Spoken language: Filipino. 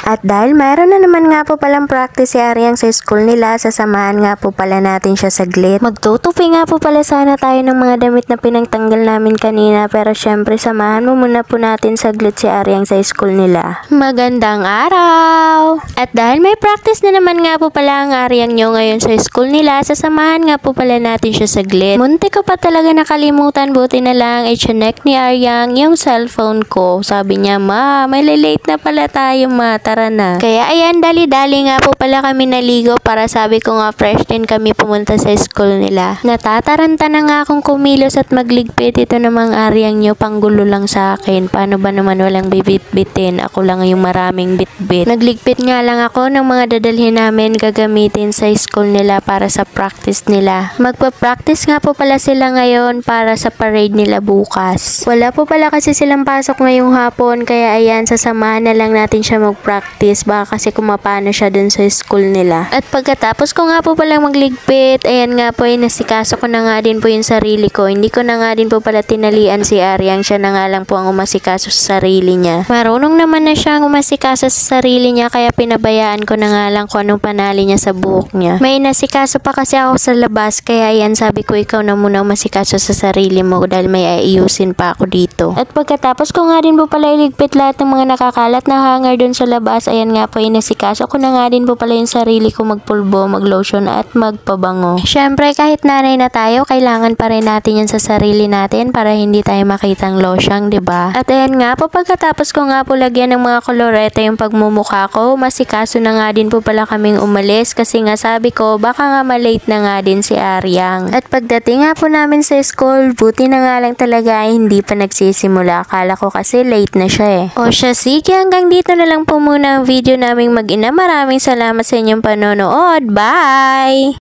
At dahil mayroon na naman nga po palang practice si Aryang sa school nila, sasamahan nga po pala natin siya saglit. Magtutupi nga po pala sana tayo ng mga damit na pinagtanggal namin kanina, pero syempre samahan mo muna po natin saglit si Aryang sa school nila. Magandang araw! At dahil may practice na naman nga po pala ang Aryang nyo ngayon sa school nila, sasamahan nga po pala natin siya saglit. Munti ko pa talaga nakalimutan, buti na lang i-check ni Aryang yung cellphone ko. Sabi niya, ma, may late na pala tayo ma, tara na. Kaya ayan, dali-dali nga po pala kami naligo para sabi ko nga fresh din kami pumunta sa school nila. Natataranta na nga akong kumilos at magligpit. Ito namang Aryang nyo, panggulo lang sa akin. Paano ba naman walang bibit-bitin? Ako lang yung maraming bit-bit. Nagligpit nga lang ako ng mga dadalhin namin gagamitin sa school nila para sa practice nila. Magpa-practice nga po pala sila ngayon para sa parade nila bukas. Wala po pala kasi silang pasok ngayong hapon, kaya ayan, sasamahan na lang natin siya mag-practice. Baka kasi kumapano siya dun sa school nila. At pagkatapos ko nga po palang magligpit, ayan nga po, nasikaso ko na nga din po yung sarili ko. Hindi ko na nga din po pala tinalian si Aryang. Siya na nga lang po ang umasikaso sa sarili niya. Marunong naman na siyang umasikaso sa sarili niya, kaya pinabayaan ko na nga lang kung anong panali niya sa buhok niya. May nasikaso pa kasi ako sa labas, kaya ayan, sabi ko ikaw na muna umasikaso sa sarili mo dahil may ayusin pa ako dito. At pagkatapos ko nga din po pala iligpit lahat ng mga nakakalat na hanger dun sa labas, ayan nga po, nasikaso ko na nga din po pala yung sarili ko, magpulbo, maglotion at magpabango. Syempre kahit nanay na tayo, kailangan pa rin natin yan sa sarili natin para hindi tayo makitang losyang, 'di ba? At ayan nga po, pagkatapos ko nga po lagyan ng mga kolorete yung pagmumukha ko, masikaso na nga din po pala kaming umalis kasi nga sabi ko baka nga malate na nga din si Aryang. At pagdating nga po namin sa school, buti na nga lang talaga ay hindi pa nagsisimula. Akala ko kasi late na siya eh. O siya, sige, hanggang dito na lang po muna ang video naming mag-ina. Maraming salamat sa inyong panonood. Bye!